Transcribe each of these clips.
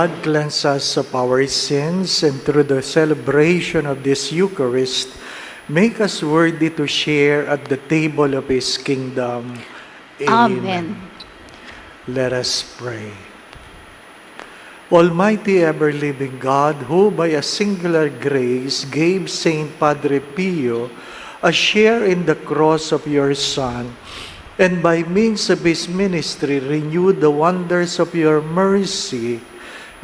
God cleanse us of our sins, and through the celebration of this Eucharist, make us worthy to share at the table of His kingdom. Amen. Let us pray. Almighty ever-living God, who by a singular grace gave Saint Padre Pio a share in the cross of your Son, and by means of his ministry renewed the wonders of your mercy,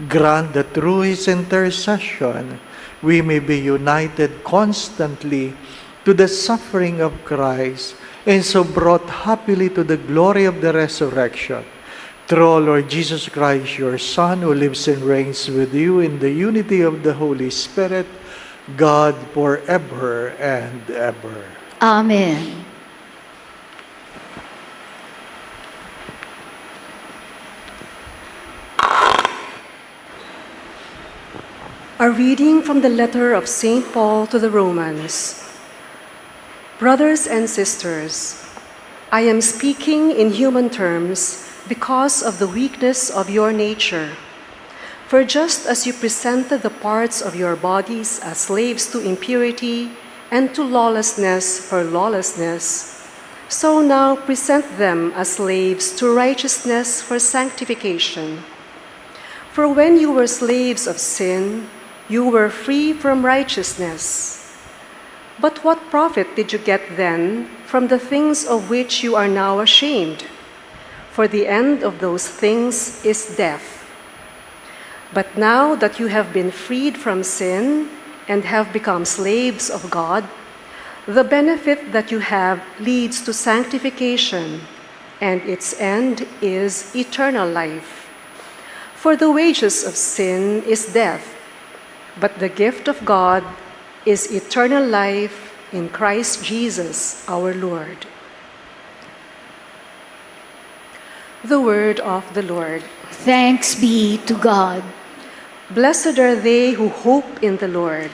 grant that through his intercession we may be united constantly to the suffering of Christ, and so brought happily to the glory of the resurrection. Through our Lord Jesus Christ, your Son, who lives and reigns with you in the unity of the Holy Spirit, God forever and ever. Amen. A reading from the letter of St. Paul to the Romans. Brothers and sisters, I am speaking in human terms because of the weakness of your nature. For just as you presented the parts of your bodies as slaves to impurity and to lawlessness for lawlessness, so now present them as slaves to righteousness for sanctification. For when you were slaves of sin, you were free from righteousness. But what profit did you get then from the things of which you are now ashamed? For the end of those things is death. But now that you have been freed from sin and have become slaves of God, the benefit that you have leads to sanctification, and its end is eternal life. For the wages of sin is death, but the gift of God is eternal life in Christ Jesus our Lord. The word of the Lord. Thanks be to God. Blessed are they who hope in the Lord.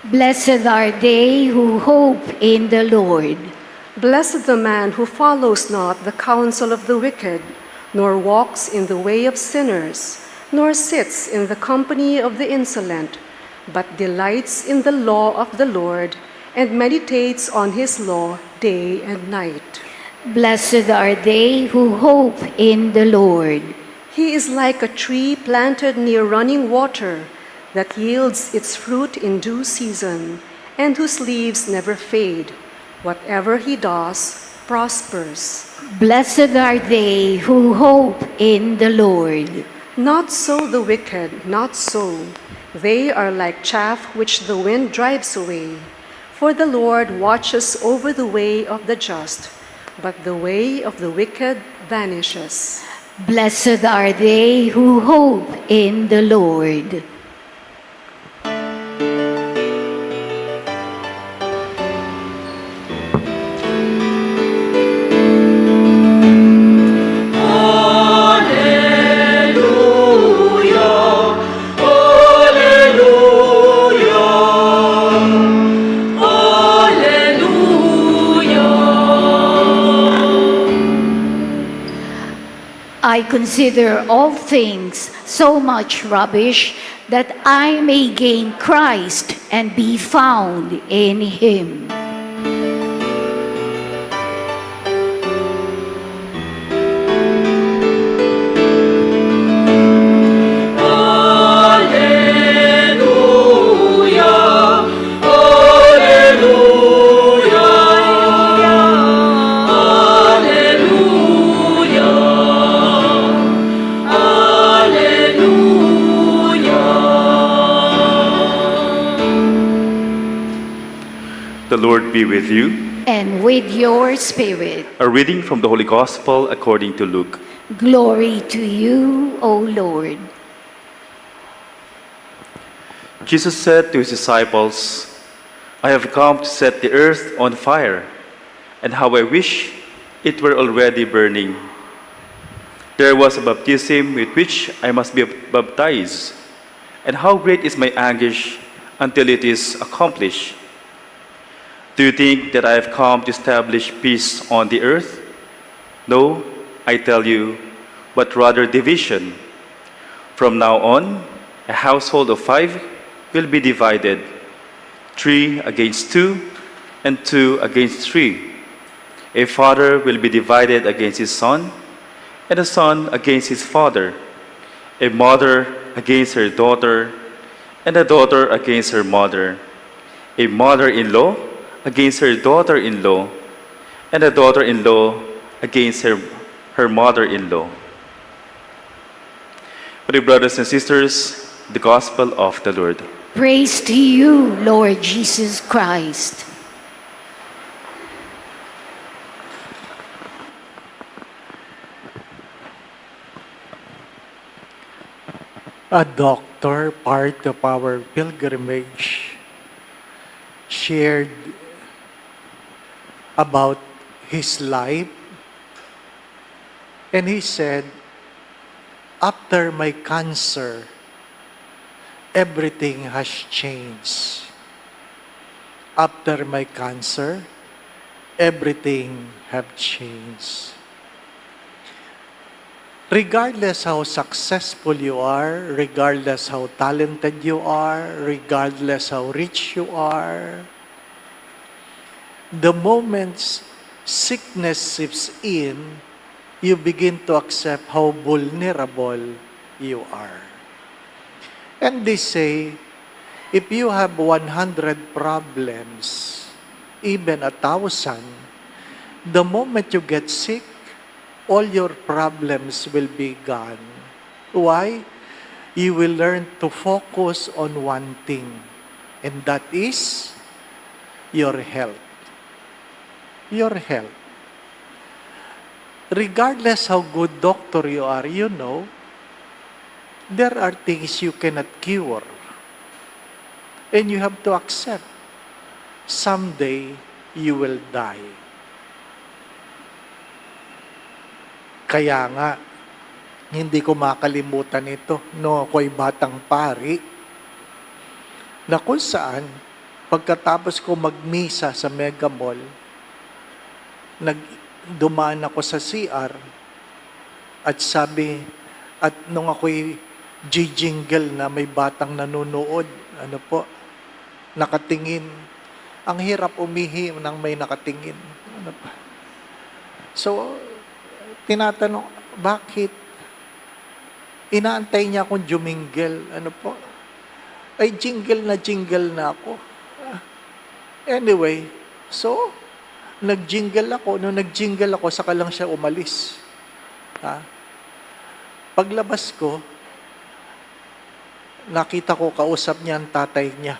Blessed are they who hope in the Lord. Blessed the man who follows not the counsel of the wicked, nor walks in the way of sinners, nor sits in the company of the insolent, but delights in the law of the Lord, and meditates on his law day and night. Blessed are they who hope in the Lord. He is like a tree planted near running water, that yields its fruit in due season, and whose leaves never fade. Whatever he does prospers. Blessed are they who hope in the Lord. Not so the wicked, not so. They are like chaff which the wind drives away. For the Lord watches over the way of the just, but the way of the wicked vanishes. Blessed are they who hope in the Lord. I consider all things so much rubbish that I may gain Christ and be found in Him. The Lord be with you. And with your spirit. A reading from the Holy Gospel according to Luke. Glory to you, O Lord. Jesus said to his disciples, I have come to set the earth on fire, and how I wish it were already burning. There was a baptism with which I must be baptized, and how great is my anguish until it is accomplished. Do you think that I have come to establish peace on the earth? No, I tell you, but rather division. From now on, a household of 5 will be divided, 3 against 2, and 2 against 3. A father will be divided against his son, and a son against his father, a mother against her daughter, and a daughter against her mother, a mother-in-law against her daughter-in-law, and a daughter-in-law against her mother-in-law. My brothers and sisters, the Gospel of the Lord. Praise to you, Lord Jesus Christ. A doctor, part of our pilgrimage, shared about his life, and he said, after my cancer, everything has changed. After my cancer, everything have changed. Regardless how successful you are, regardless how talented you are, regardless how rich you are, the moment sickness slips in, you begin to accept how vulnerable you are. And they say, if you have 100 problems, even 1,000, the moment you get sick, all your problems will be gone. Why? You will learn to focus on one thing, and that is your health. Your health. Regardless how good doctor you are, you know, there are things you cannot cure. And you have to accept, someday you will die. Kaya nga, hindi ko makalimutan ito, no, ako'y batang pari, na kung saan, pagkatapos ko magmisa sa Mega Mall, dumaan ako sa CR, at sabi, at nung ako'y jingle na may batang nanonood, nakatingin, ang hirap umihi nang may nakatingin. So, tinatanong, bakit? Inaantay niya akong jumingle. Ay, jingle na ako. Anyway, so, nag-jingle ako. Nung nag-jingle ako, saka lang siya umalis. Paglabas ko, nakita ko, kausap niya ang tatay niya.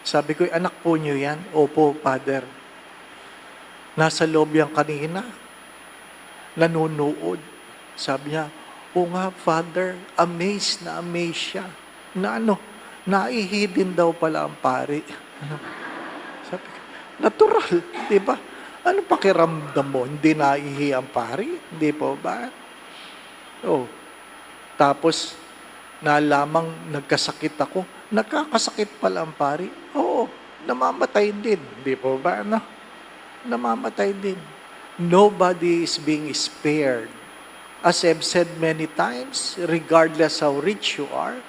Sabi ko, anak po niyo yan? Opo, Father. Nasa loob yan kanina. Nanonood. Sabi niya, o nga, Father, amazed siya. Na naihi din daw pala ang pari. Sabi ko, natural, di ba? Ano pakiramdam mo? Hindi naihi ang pari? Hindi po ba? Tapos, nalamang nagkasakit ako. Nagkakasakit pala ang pari? Oo, namamatay din. Di po ba? Namamatay din. Nobody is being spared. As I've said many times, regardless how rich you are,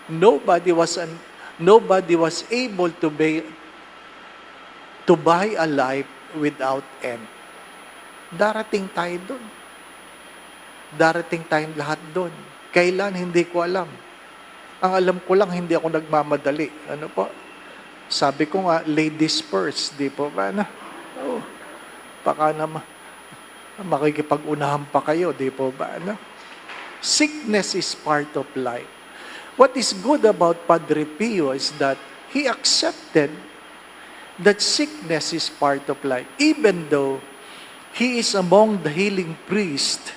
nobody was able to buy a life without end. Darating tayo doon. Darating tayong lahat doon. Kailan, hindi ko alam. Ang alam ko lang, hindi ako nagmamadali. Sabi ko nga, ladies first, di po ba na? Baka naman, makikipag-unahan pa kayo, di po ba? Sickness is part of life. What is good about Padre Pio is that he accepted that sickness is part of life, even though he is among the healing priest,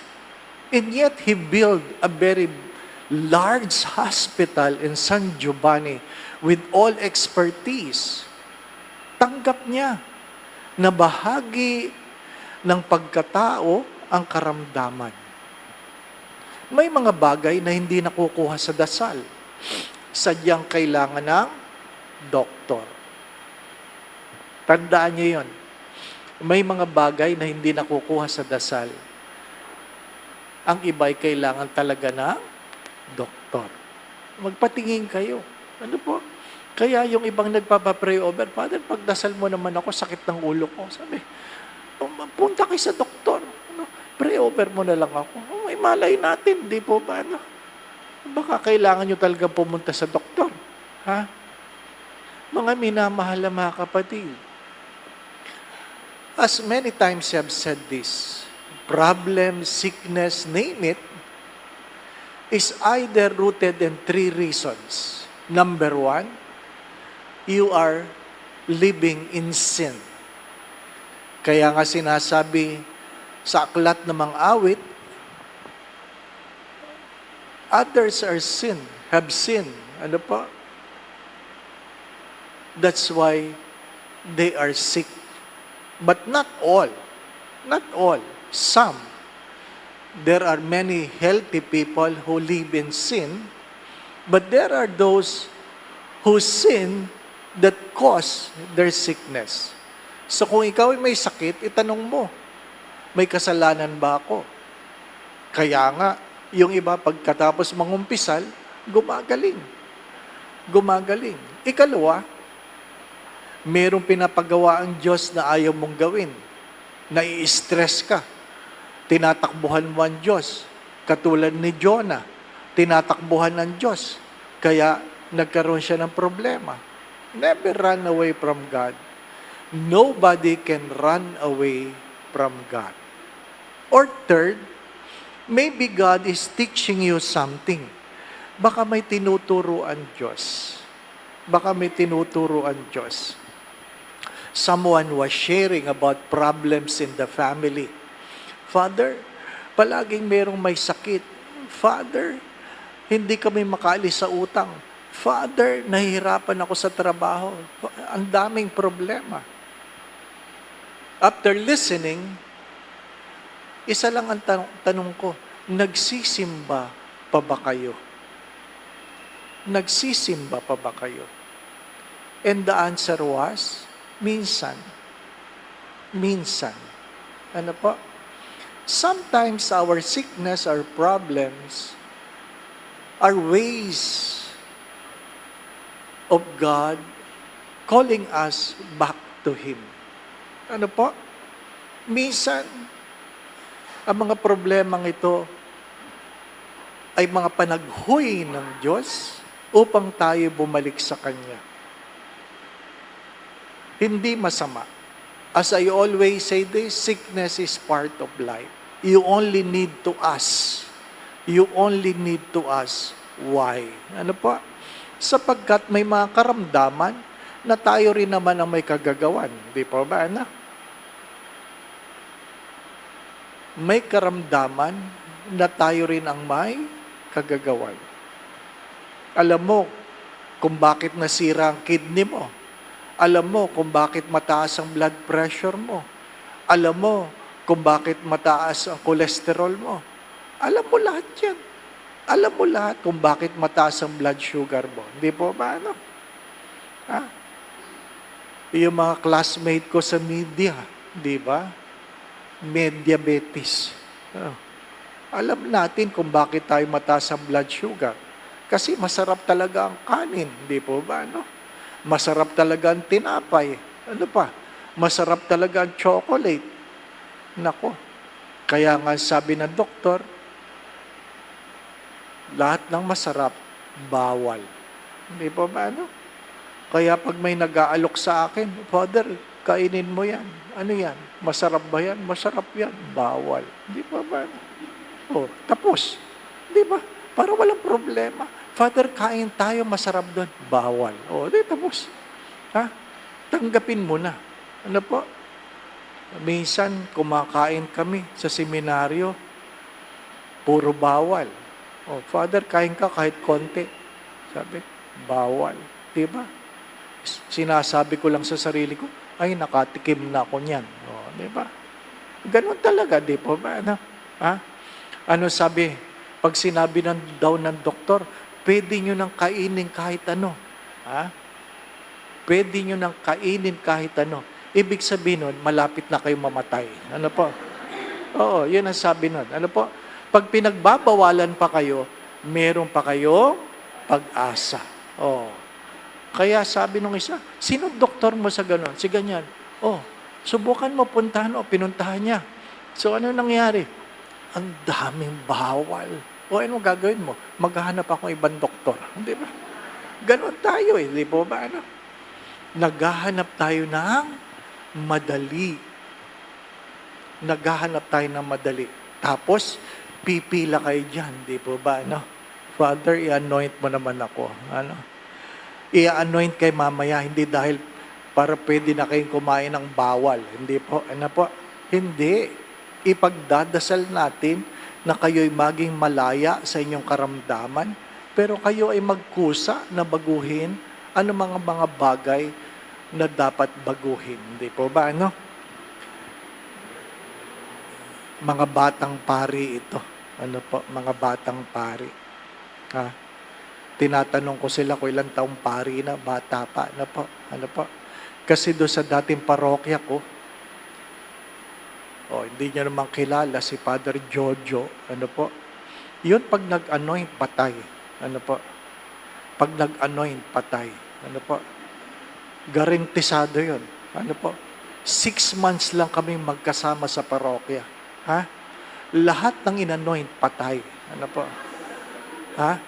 and yet he built a very large hospital in San Giovanni with all expertise. Tanggap niya na bahagi ng pagkatao ang karamdaman. May mga bagay na hindi nakukuha sa dasal. Sadyang kailangan ng doktor. Tandaan niyo yun. May mga bagay na hindi nakukuha sa dasal. Ang iba'y kailangan talaga ng doktor. Magpatingin kayo. Ano po? Kaya yung ibang nagpapapray over, Father, pagdasal mo naman ako, sakit ng ulo ko. Sabi, punta kayo sa doktor. Ano? Pray over mo na lang ako. May malay natin, di po ba? Ano? Baka kailangan nyo talaga pumunta sa doktor. Ha? Mga minamahal na mga kapatid. As many times I have said this, problem, sickness, name it, is either rooted in 3 reasons. Number 1, you are living in sin. Kaya nga sinasabi sa aklat ng mga awit, others are sin, have sinned. Ano pa? That's why they are sick. But not all. Not all. Some. There are many healthy people who live in sin, but there are those who sin that cause their sickness. So kung ikaw ay may sakit, itanong mo, may kasalanan ba ako? Kaya nga, yung iba pagkatapos mangumpisal, gumagaling. Gumagaling. Ikalawa, merong pinapagawa ang Diyos na ayaw mong gawin. Nai-stress ka. Tinatakbuhan mo ang Diyos. Katulad ni Jonah, tinatakbuhan ng Diyos. Kaya nagkaroon siya ng problema. Never run away from God. Nobody can run away from God. Or third, maybe God is teaching you something. Baka may tinuturo ang Diyos. Baka may tinuturo ang Diyos. Someone was sharing about problems in the family. Father, palaging merong may sakit. Father, hindi kami makaalis sa utang. Father, nahihirapan ako sa trabaho. Ang daming problema. After listening, isa lang ang tanong ko, nagsisimba pa ba kayo? Nagsisimba pa ba kayo? And the answer was, minsan. Minsan. Ano po? Sometimes our sickness, our problems, are ways of God calling us back to Him. Ano po? Minsan, ang mga problemang ito ay mga panaghoy ng Diyos upang tayo bumalik sa Kanya. Hindi masama. As I always say this, sickness is part of life. You only need to ask. You only need to ask why. Ano po? Sapagkat may mga karamdaman na tayo rin naman ang may kagagawan. Di po ba, anak? May karamdaman na tayo rin ang may kagagawan. Alam mo kung bakit nasira ang kidney mo. Alam mo kung bakit mataas ang blood pressure mo. Alam mo kung bakit mataas ang cholesterol mo. Alam mo lahat yan. Alam mo lahat kung bakit mataas ang blood sugar mo. Hindi po ba, ano? Ha? Yung mga classmate ko sa media, di ba? May diabetes. Alam natin kung bakit tayo mataas ang blood sugar. Kasi masarap talaga ang kanin, di po ba, ano? Masarap talaga ang tinapay. Ano pa? Masarap talaga ang chocolate. Nako. Kaya nga sabi ng doktor, lahat ng masarap, bawal. Hindi po ba, ano? Kaya pag may nag-aalok sa akin, Father, kainin mo yan. Ano yan? Masarap ba yan? Masarap yan. Bawal. Hindi po ba, ano? Oh, tapos. Di ba? Para walang problema. Father, kain tayo, masarap doon. Bawal. O, di, tapos. Ha? Tanggapin mo na. Ano po? Minsan, kumakain kami sa seminaryo, puro bawal. O, Father, kain ka kahit konti. Sabi, bawal. Di ba? Sinasabi ko lang sa sarili ko, ay, nakatikim na ako niyan. O, di ba? Ganun talaga, di po ba? Ano? Ha? Ano sabi? Pag sinabi daw ng doktor, pwede nyo nang kainin kahit ano. Ha? Pwede nyo nang kainin kahit ano. Ibig sabihin nun, malapit na kayo mamatay. Ano po? Oo, yun ang sabi nun. Ano po? Pag pinagbabawalan pa kayo, meron pa kayong pag-asa. Oh. Kaya sabi nung isa, sino doktor mo sa ganon? Si ganyan. Oh, subukan mo puntahan o pinuntahan niya. So ano nangyari? Ang daming bawal. O ano gagawin mo? Maghahanap ako ng ibang doktor. Di ba? Ganon tayo di po ba? Ano? Naghahanap tayo ng madali. Naghahanap tayo ng madali. Tapos, pipila kayo dyan. Di po ba? Ano? Father, i-anoint mo naman ako. Ano? I-anoint kay mamaya. Hindi dahil para pwede na kayong kumain ng bawal. Hindi po. Ano po? Hindi. Ipagdadasal natin na kayo'y maging malaya sa inyong karamdaman, pero kayo ay magkusa na baguhin ano mga bagay na dapat baguhin. Hindi po ba, ano? Mga batang pari ito. Ano po? Mga batang pari. Ha? Tinatanong ko sila kung ilang taong pari na, bata pa. Ano po? Ano po? Kasi doon sa dating parokya ko, hindi niyo naman kilala si Padre Jojo. Ano po? Yun pag nag-anoint, patay. Ano po? Pag nag-anoint, patay. Ano po? Garantisado yun. Ano po? 6 months lang kami magkasama sa parokya. Ha? Lahat ng in-anoint, patay. Ano po? Ha?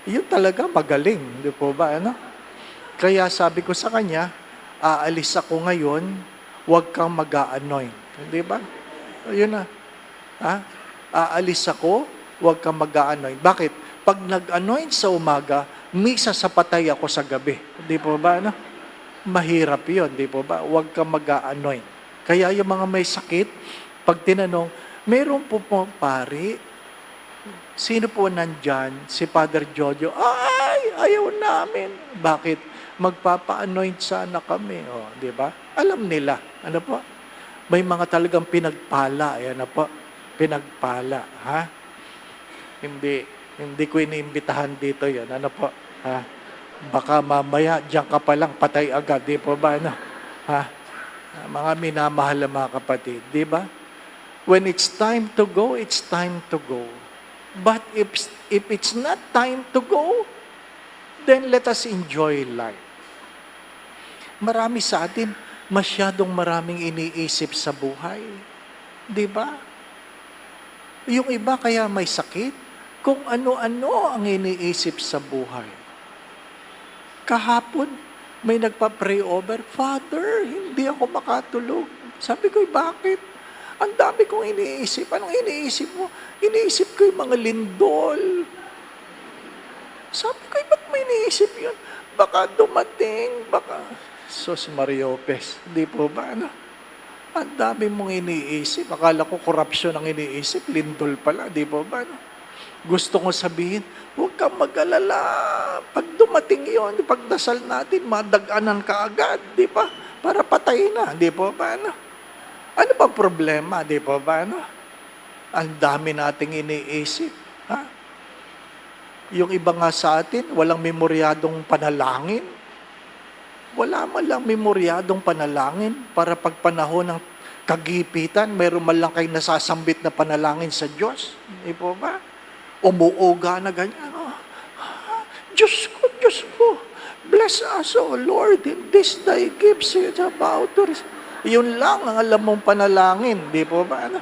Yun talaga magaling. Hindi po ba? Ano? Kaya sabi ko sa kanya, aalis ako ngayon, huwag kang mag-anoint. Hindi ba? Yun na. Ha? Aalis ako, huwag kang mag-anoint. Bakit? Pag nag-anoint sa umaga, misa sa patay ako sa gabi. Di po ba? Ano? Mahirap yun. Di po ba? Huwag kang mag-anoint. Kaya yung mga may sakit, pag tinanong, meron po pari, sino po nandyan? Si Padre Jojo. Ay, ayaw namin. Bakit? Magpapa-anoint sana kami. Di ba? Alam nila. Ano po? May mga talagang pinagpala. Ayan na po. Pinagpala. Ha? Hindi ko iniimbitahan dito yan. Ano po? Ha? Baka mamaya, diyan ka pa lang, patay agad. Di po ba? Ano? Ha? Mga minamahal na mga kapatid. Di ba? When it's time to go, it's time to go. But if it's not time to go, then let us enjoy life. Marami sa atin, masyadong maraming iniisip sa buhay. Di ba? Yung iba kaya may sakit, kung ano-ano ang iniisip sa buhay. Kahapon, may nagpa-pray over, Father, hindi ako makatulog. Sabi ko, bakit? Ang dami kong iniisip. Anong iniisip mo? Iniisip ko yung mga lindol. Sabi ko, ba't may iniisip yun? Baka dumating, baka... Sos Mariopes, di po ba? Ano? Ang dami mong iniisip. Akala ko korupsyon ang iniisip. Lindol pala, di po ba? Ano? Gusto ko sabihin, huwag kang mag-alala. Pag dumating yon, pagdasal natin, madaganan ka agad, di ba? Para patay na, di po ba? Ano? Ano ba problema, di po ba? Ano? Ang dami nating iniisip. Ha? Yung iba nga sa atin, walang memoryadong panalangin. Wala man lang memoryadong panalangin para pag panahon ng kagipitan, mayroon man lang kayong nasasambit na panalangin sa Diyos. Di po ba? Umuuga na ganyan. Diyos ko, bless us, O Lord, in this thy gifts is about to receive. Yun lang ang alam mong panalangin. Di po ba? Ano?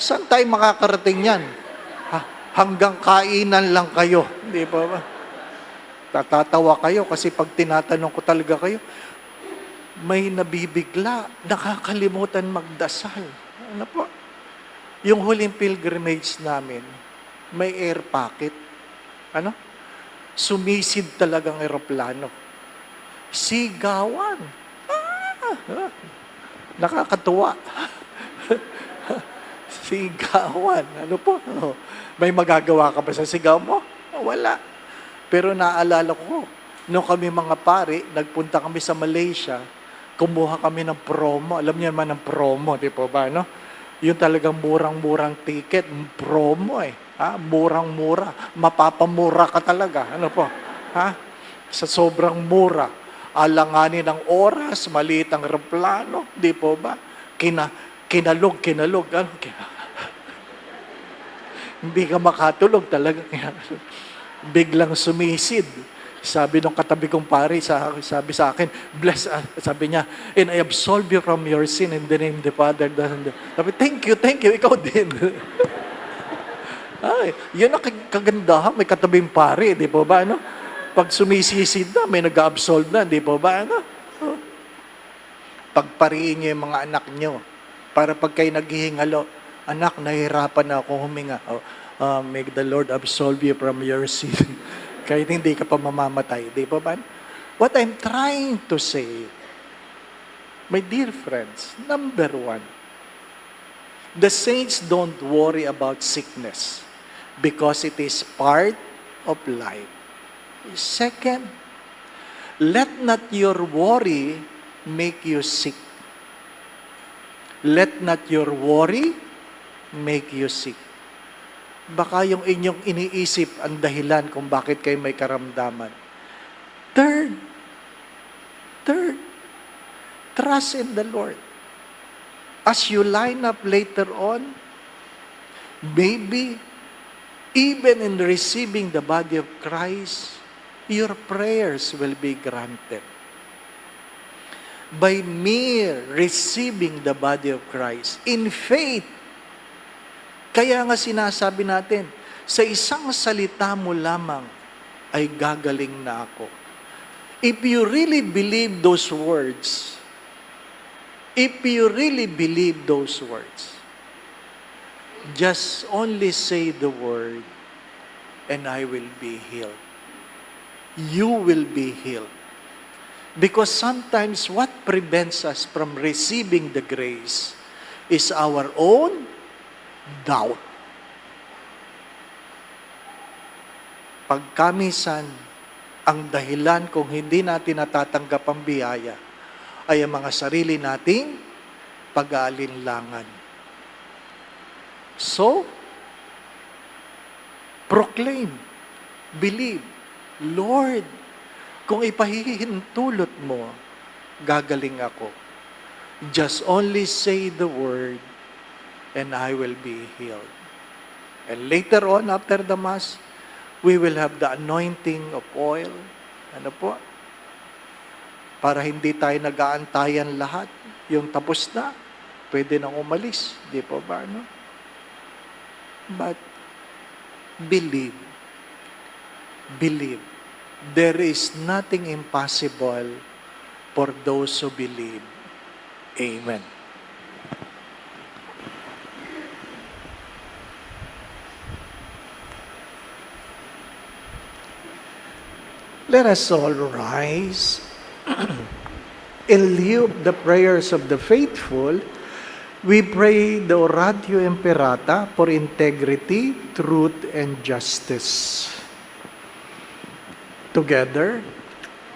Saan tayo makakarating yan? Hanggang kainan lang kayo. Di po ba? Tatatawa kayo kasi pag tinatanong ko talaga kayo, may nabibigla, nakakalimutan magdasal. Ano po? Yung huling pilgrimage namin, may air pocket. Ano? Sumisid talagang eroplano. Sigawan. Nakakatuwa. Sigawan. Ano po? May magagawa ka ba sa sigaw mo? Wala. Pero naalala ko, nung kami mga pari, nagpunta kami sa Malaysia, kumuha kami ng promo. Alam niyo naman ang promo, di po ba? No? Yun talagang murang-murang ticket. Promo eh. Ha? Murang-mura. Mapapamura ka talaga. Ano po? Ha? Sa sobrang mura. Alanganin ng oras, maliit ang aeroplano. Di po ba? Kinalog. Ano? Hindi ka makatulog talaga. biglang sumisid. Sabi nung katabi kong pari, sabi sa akin, bless, sabi niya, and I absolve you from your sin in the name of the Father. Sabi, thank you, ikaw din. Ay, yun ang kagandahan, may katabing pari, di po ba, ano? Pag sumisisid na, may nag-absolve na, di po ba, ano? Pagpariin niyo yung mga anak niyo, para pag kayo naghihingalo, anak, nahihirapan na ako huminga. May the Lord absolve you from your sin. Kahit hindi ka pa mamamatay. Di ba ba? What I'm trying to say, my dear friends, number one, the saints don't worry about sickness because it is part of life. Second, let not your worry make you sick. Let not your worry make you sick. Baka yung inyong iniisip ang dahilan kung bakit kayo may karamdaman. Third, trust in the Lord. As you line up later on, maybe even in receiving the body of Christ, your prayers will be granted. By mere receiving the body of Christ, in faith, kaya nga sinasabi natin, sa isang salita mo lamang ay gagaling na ako. If you really believe those words, just only say the word and I will be healed. You will be healed. Because sometimes what prevents us from receiving the grace is our own doubt. Pagkamisan, ang dahilan kung hindi natin natatanggap ang biyaya ay ang mga sarili nating pag-aalinlangan. So, proclaim, believe, Lord, kung ipahihintulot mo, gagaling ako. Just only say the word and I will be healed. And later on, after the Mass, we will have the anointing of oil. Ano po? Para hindi tayo nag-aantayan lahat. Yung tapos na, pwede nang umalis. Di po ba, no? But, believe. There is nothing impossible for those who believe. Amen. Let us all rise. In lieu of the prayers of the faithful, we pray the Oratio Imperata for integrity, truth, and justice. Together,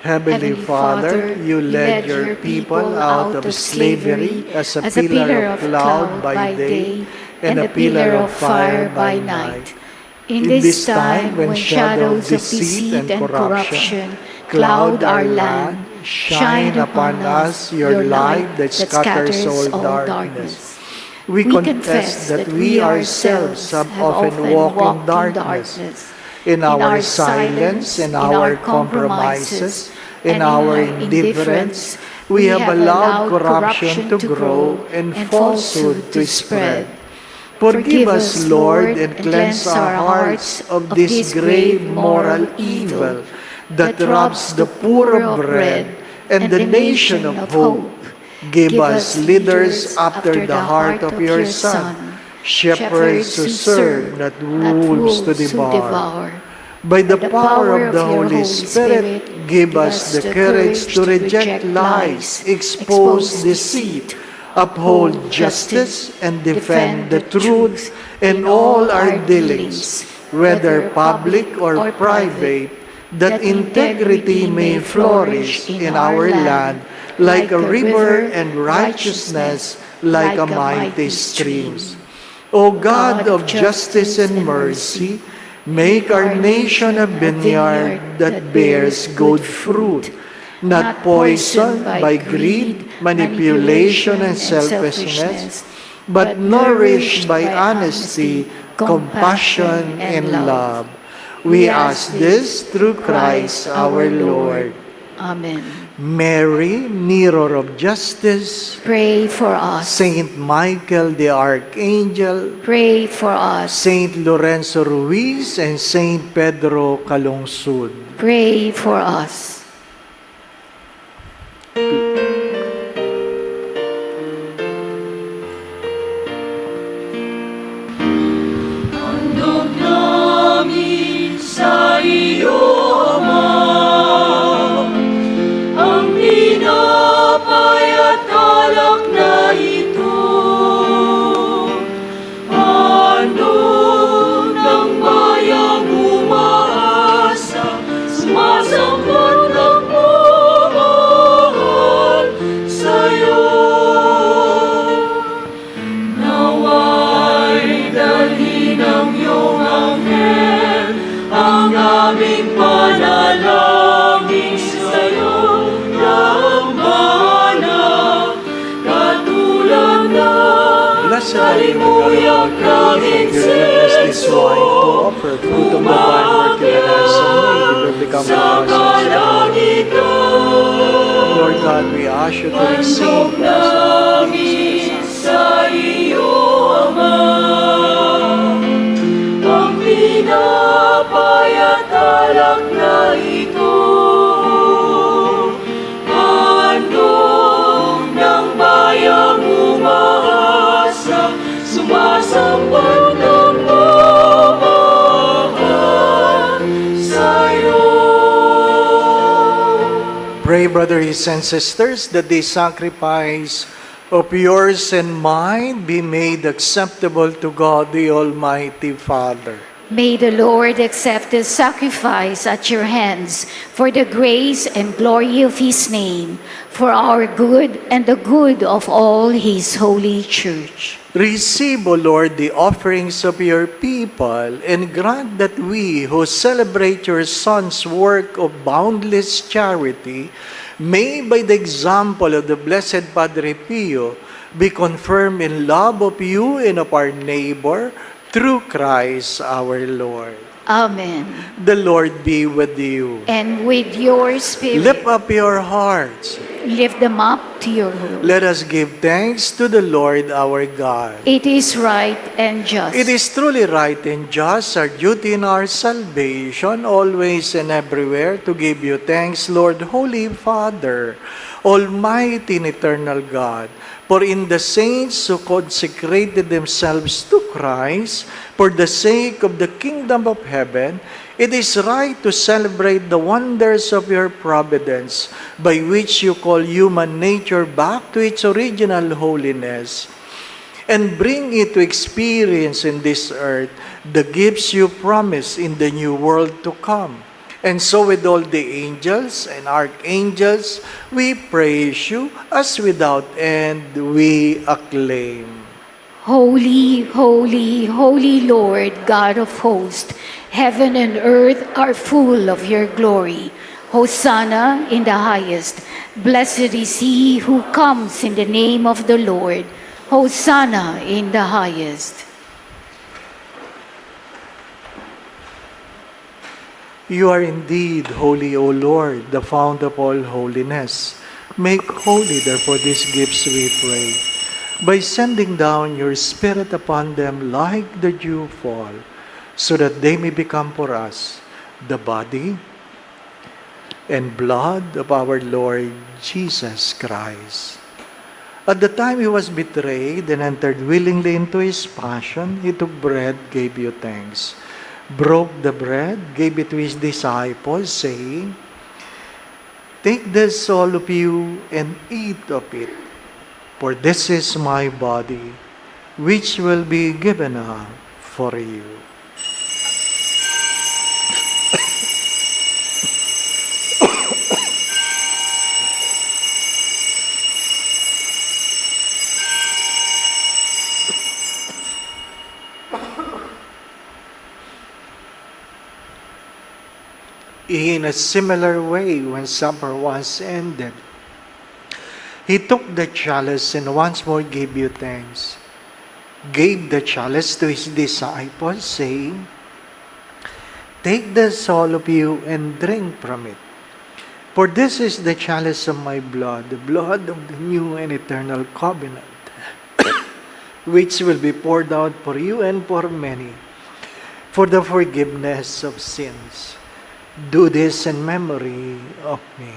Heavenly Father, you led your people out of slavery as a pillar of cloud by day and a pillar of fire by night. In this time when shadows of deceit and corruption cloud our land, shine upon us your light that scatters all darkness. We confess that we ourselves have often walked in darkness, in our silence, in our compromises, in our indifference. We have allowed corruption to grow and falsehood to spread. Forgive us, Lord, and cleanse our hearts of this grave moral evil that robs the poor of bread and the nation of hope. Give us leaders after the heart of your Son, shepherds who serve, not wolves to devour. By the power of the Holy Spirit, give us the courage to reject lies, expose deceit, uphold justice, and defend the truth in all our dealings, whether public or private, that integrity may flourish in our land like a river and righteousness like a mighty streams. O God of justice and mercy, make our nation a vineyard that bears good fruit, not poisoned by greed, manipulation, and selfishness, but nourished by honesty, compassion, and love. We ask this through Christ our Lord. Amen. Mary, mirror of justice, Pray for us. Saint Michael the Archangel, Pray for us. Saint Lorenzo Ruiz, and Saint Pedro Calungsod. Pray for us. Handog namin sa iyo, Ama, ang tinapay at alak na ito. Handog ng bayang umaasa, sumasambot ng mahal sa'yo. Naway dalhin ng iyong anghel ang aming panalangin sa'yo, Dambana, katulad ng Blessed are you, kalimuyak God, ng creation, you bless this wine to offer fruit of the vine working in us, and may it will become sa a us. kalangitan. Lord God, we ask you to receive Handog namin sa iyo, Ama, ang tinapay at alak na ito. Handog ng bayang umaasa, sumasambot ng mamahal sa'yo. Pray, brothers and sisters, that the sacrifice of yours and mine be made acceptable to God, the Almighty Father. May the Lord accept the sacrifice at your hands for the grace and glory of his name, for our good and the good of all his holy church. Receive, O Lord, the offerings of your people, and grant that we who celebrate your Son's work of boundless charity may, by the example of the blessed Padre Pio, be confirmed in love of you and of our neighbor, through Christ our Lord. Amen. The Lord be with you. And with your spirit, Lift up your hearts. lift them up to your Lord. Let us give thanks to the Lord our God. It is right and just. It is truly right and just, our duty and our salvation, always and everywhere, to give you thanks, Lord, Holy Father, Almighty and eternal God. For in the saints who consecrated themselves to Christ, for the sake of the kingdom of heaven, it is right to celebrate the wonders of your providence, by which you call human nature back to its original holiness, and bring it to experience in this earth the gifts you promise in the new world to come. And so with all the angels and archangels, we praise you, as without end we acclaim. Holy, holy, holy Lord, God of hosts, heaven and earth are full of your glory. Hosanna in the highest. Blessed is he who comes in the name of the Lord. Hosanna in the highest. You are indeed holy, O Lord, the fount of all holiness. Make holy, therefore, these gifts, we pray, by sending down your Spirit upon them like the dew fall, so that they may become for us the body and blood of our Lord Jesus Christ. At the time he was betrayed and entered willingly into his passion, he took bread, gave you thanks, broke the bread, gave it to his disciples, saying, "Take this, all of you, and eat of it, for this is my body, which will be given up for you." In a similar way, when supper was ended, he took the chalice and once more gave you thanks, gave the chalice to his disciples, saying, Take this, all of you, and drink from it. For this is the chalice of my blood, the blood of the new and eternal covenant, which will be poured out for you and for many, for the forgiveness of sins. Do this in memory of me.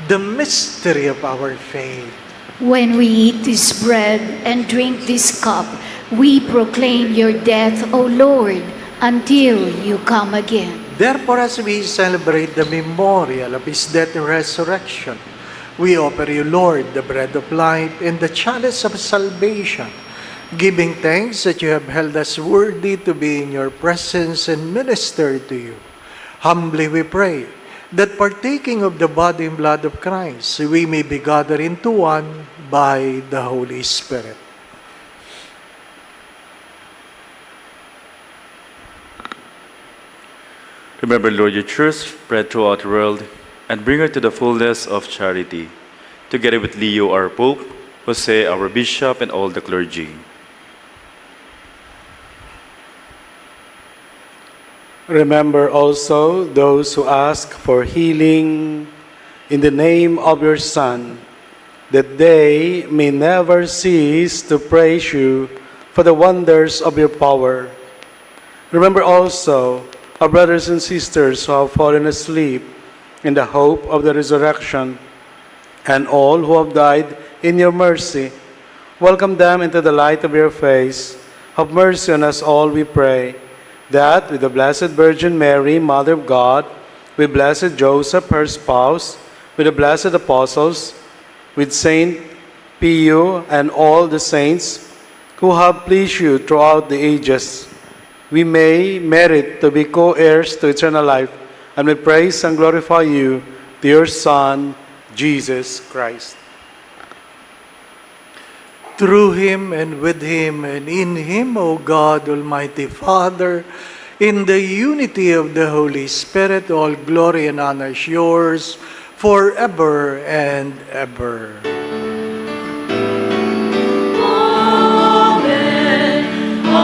The mystery of our faith. When we eat this bread and drink this cup, we proclaim your death, O Lord, until you come again. Therefore, as we celebrate the memorial of his death and resurrection, we offer you, Lord, the bread of life and the chalice of salvation, giving thanks that you have held us worthy to be in your presence and minister to you. Humbly we pray that partaking of the body and blood of Christ, we may be gathered into one by the Holy Spirit. Remember, Lord, your church spread throughout the world and bring her to the fullness of charity, together with Leo, our Pope, Jose, our Bishop, and all the clergy. Remember also those who ask for healing in the name of your Son, that they may never cease to praise you for the wonders of your power. Remember also our brothers and sisters who have fallen asleep in the hope of the resurrection, and all who have died in your mercy. Welcome them into the light of your face. Have mercy on us all, we pray, that with the Blessed Virgin Mary, Mother of God, with Blessed Joseph, her spouse, with the blessed apostles, with Saint Pio and all the saints who have pleased you throughout the ages, we may merit to be co-heirs to eternal life, and we praise and glorify you, dear Son, Jesus Christ. Through him and with him and in him, O God, Almighty Father, in the unity of the Holy Spirit, all glory and honor is yours forever and ever. Amen. Amen. Amen.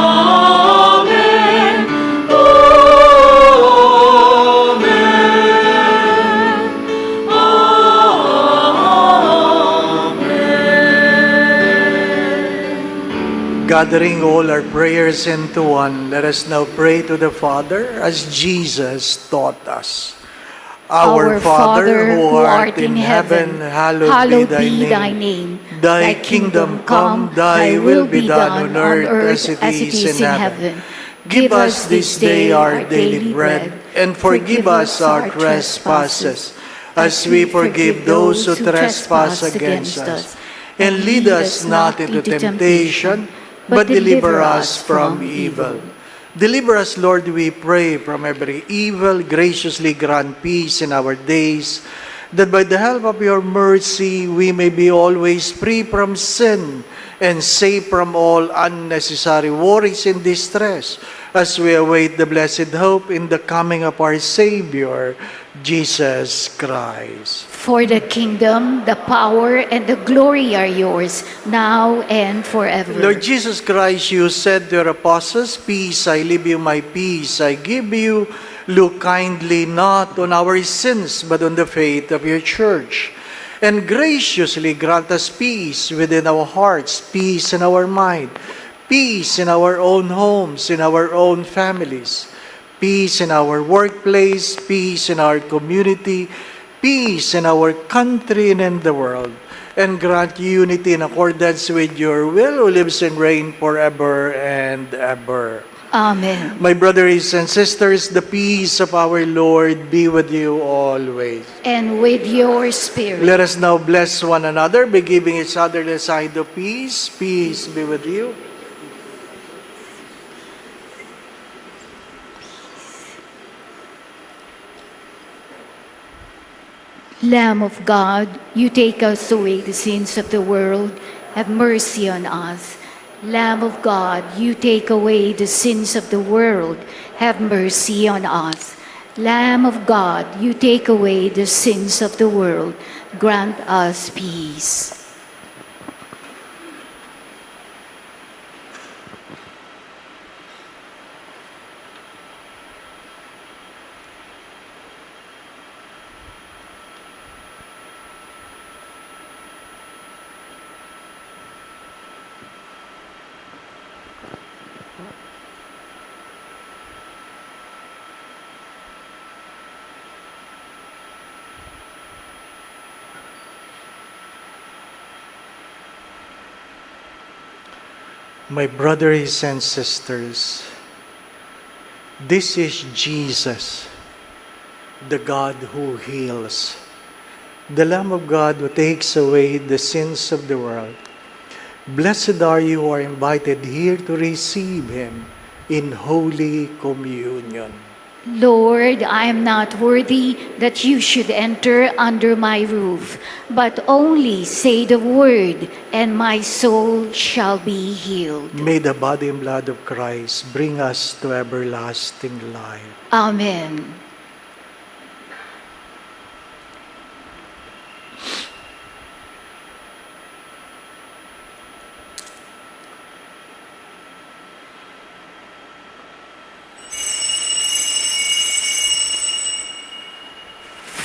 Gathering all our prayers into one, let us now pray to the Father as Jesus taught us. Our Father, who art in heaven, hallowed be thy name. Thy kingdom come, thy will be done on earth as it is in heaven. Give us this day our daily bread, and forgive us our trespasses, as we forgive those who trespass against us. And lead us not into temptation, but deliver us from evil. Deliver us, Lord, we pray, from every evil. Graciously grant peace in our days, that by the help of your mercy we may be always free from sin and safe from all unnecessary worries and distress, as we await the blessed hope in the coming of our Savior, Jesus Christ. For the kingdom, the power, and the glory are yours, now and forever. Lord Jesus Christ, you said to your apostles, "Peace I leave you, my peace I give you." Look kindly not on our sins, but on the faith of your church. And graciously grant us peace within our hearts, peace in our mind, peace in our own homes, in our own families, peace in our workplace, peace in our community, peace in our country and in the world, and grant unity in accordance with your will, who lives and reigns forever and ever. Amen. My brothers and sisters, the peace of our Lord be with you always. And with your spirit. Let us now bless one another by giving each other the sign of peace. Peace be with you. Lamb of God, you take us away the sins of the world. Have mercy on us. Lamb of God, you take away the sins of the world, have mercy on us. Lamb of God, you take away the sins of the world, grant us peace. My brothers and sisters, this is Jesus, the God who heals, the Lamb of God who takes away the sins of the world. Blessed are you who are invited here to receive Him in Holy Communion. Lord, I am not worthy that you should enter under my roof, but only say the word, and my soul shall be healed. May the body and blood of Christ bring us to everlasting life. Amen.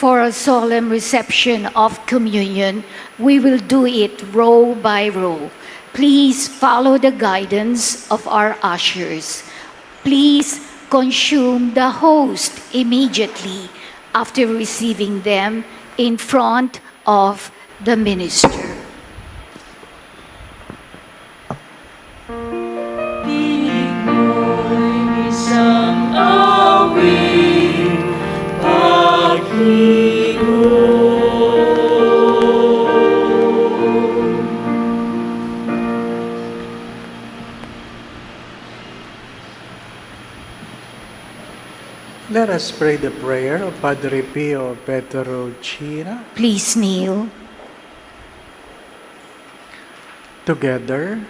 For a solemn reception of communion, we will do it row by row. Please follow the guidance of our ushers. Please consume the host immediately after receiving them in front of the minister. Let us pray the prayer of Padre Pio Petrocina. Please kneel. Together,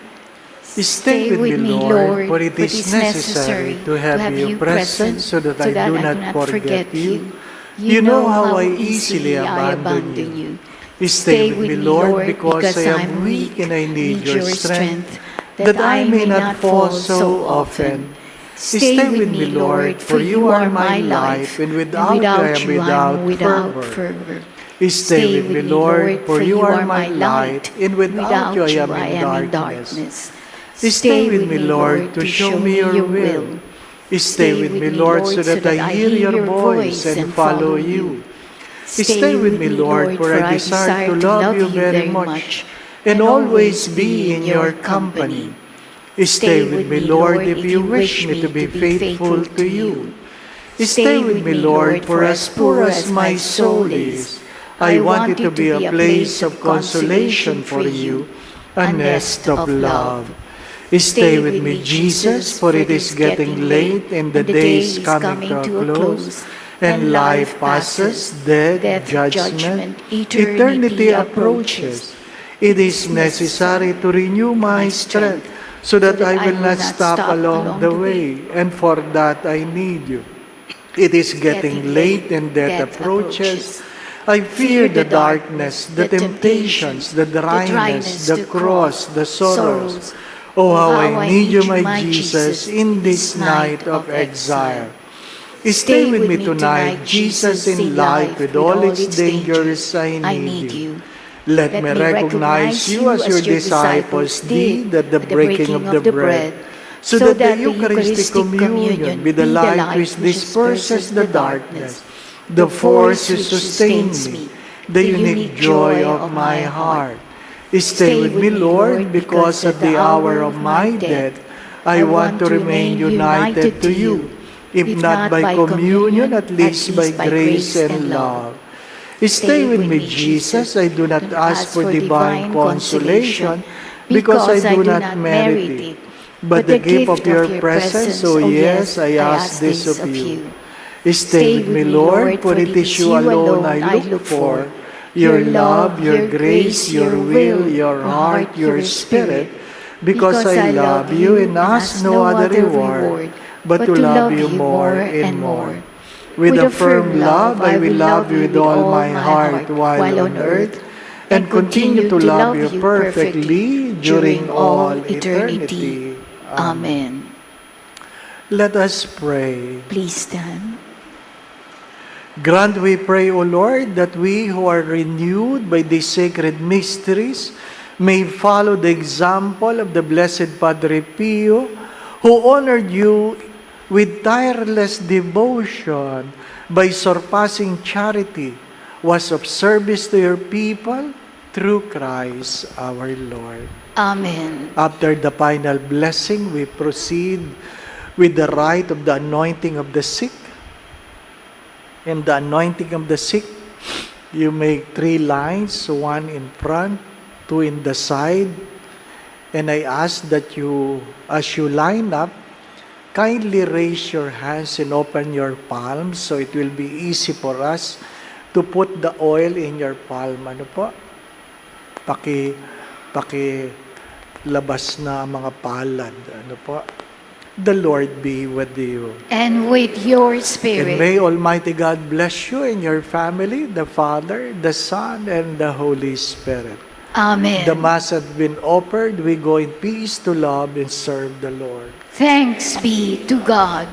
stay with me, Lord, for it is necessary to have you present so that I do not forget you. You know how I easily abandon you. Stay with me, Lord, because I am weak and I need your strength, that I may not fall so often. Stay with me, Lord, for you are my life, and without you I am without fervor. Stay with me, Lord, for you are my light, and without you I am in darkness. Stay with me, Lord, to show me your will. Stay with me, Lord, so that I hear your voice and follow you. Stay with me, Lord, for I desire to love you very much and always be in your company. Stay with me, Lord, if you wish me to be faithful to you. Stay with me, Lord, for as poor as my soul is, I want it to be a place of consolation for you, a nest of love. Stay with me, Jesus, for it is getting late and the day is coming to a close, and life passes, death, judgment, eternity approaches. It is necessary to renew my strength so that I will not stop along the way, and for that I need you. It is getting late and death approaches. I fear the darkness, the temptations, the dryness, the cross, the sorrows. Oh, how I need you, my Jesus, in this night of exile. Stay with me tonight, Jesus, in life with all its dangers, I need you. Let me recognize you as your disciples did at the breaking of the bread, so that the Eucharistic communion be the light which disperses the darkness, the force which sustains me, the unique joy of my heart. Stay with me, Lord, because at the hour of my death, I want to remain united to you, if not by communion, at least by grace and love. Stay with me, Jesus. I do not ask for divine consolation because I do not merit it, but the gift of your presence, oh yes, I ask this of you. Stay with me, Lord, for it is you alone I look for, your love, your grace, your will, your heart, your spirit, because I love you and ask no other reward, but to love you more and more. With a firm love, I will love you with all my heart while on earth, and continue to love you perfectly during all eternity. Amen. Let us pray. Please stand. Grant, we pray, O Lord, that we who are renewed by these sacred mysteries may follow the example of the Blessed Padre Pio, who honored you with tireless devotion by surpassing charity, was of service to your people through Christ our Lord. Amen. After the final blessing, we proceed with the rite of the anointing of the sick. In the anointing of the sick, you make 3 lines, 1 in front, 2 in the side. And I ask that you, as you line up, kindly raise your hands and open your palms so it will be easy for us to put the oil in your palm. Ano po? Labas na mga palad. Ano po? The Lord be with you. And with your And spirit. may Almighty God bless you and your family, the Father, the Son, and the Holy Spirit. Amen. The Mass has been offered. We go in peace to love and serve the Lord. Thanks be to God.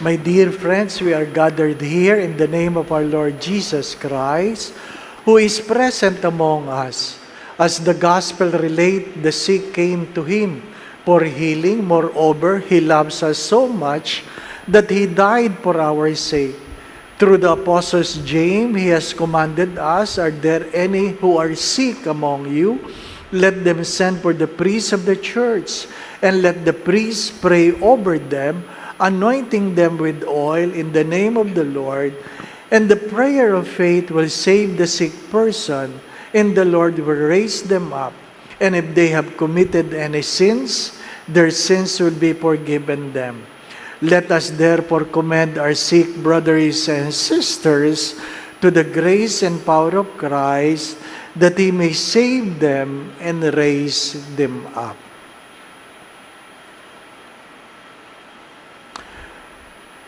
My dear friends, we are gathered here in the name of our Lord Jesus Christ, who is present among us. As the Gospel relate, the sick came to Him for healing. Moreover, He loves us so much that He died for our sake. Through the Apostles James, He has commanded us, are there any who are sick among you? Let them send for the priests of the church, and let the priests pray over them, anointing them with oil in the name of the Lord. And the prayer of faith will save the sick person, and the Lord will raise them up. And if they have committed any sins, their sins will be forgiven them. Let us therefore commend our sick brothers and sisters to the grace and power of Christ, that He may save them and raise them up.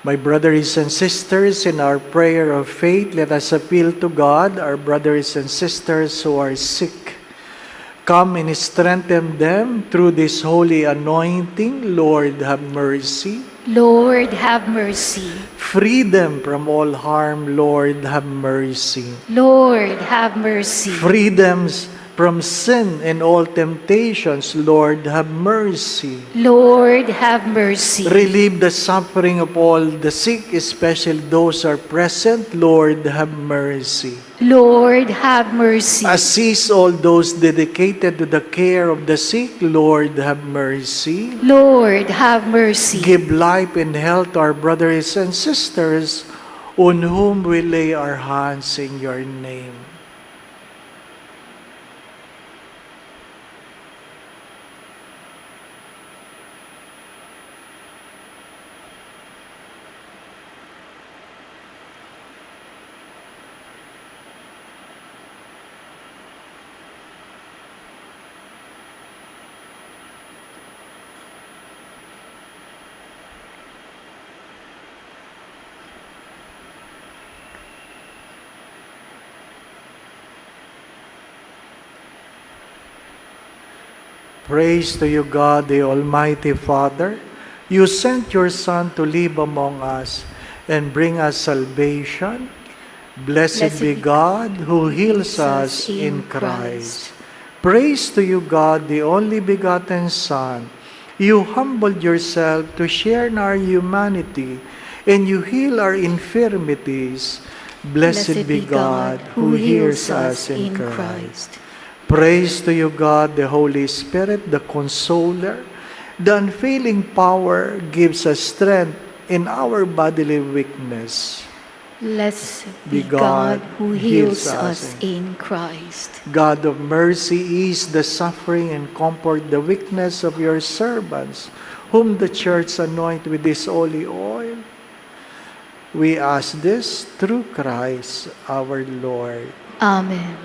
My brothers and sisters, in our prayer of faith, let us appeal to God, our brothers and sisters who are sick. Come and strengthen them through this holy anointing. Lord, have mercy. Lord, have mercy. Free them from all harm. Lord, have mercy. Lord, have mercy. Free them from sin and all temptations. Lord, have mercy. Lord, have mercy. Relieve the suffering of all the sick, especially those who are present. Lord, have mercy. Lord, have mercy. Assist all those dedicated to the care of the sick. Lord, have mercy. Lord, have mercy. Give life and health to our brothers and sisters on whom we lay our hands in your name. Praise to you, God, the Almighty Father. You sent your Son to live among us and bring us salvation. Blessed be God who heals us in Christ. Praise to you, God, the only begotten Son. You humbled yourself to share in our humanity, and you heal our infirmities. Blessed be God who heals us in Christ. Praise to you, God, the Holy Spirit, the Consoler. The unfailing power gives us strength in our bodily weakness. Blessed be God who heals us in Christ. God of mercy, ease the suffering and comfort the weakness of your servants, whom the Church anoint with this holy oil. We ask this through Christ our Lord. Amen.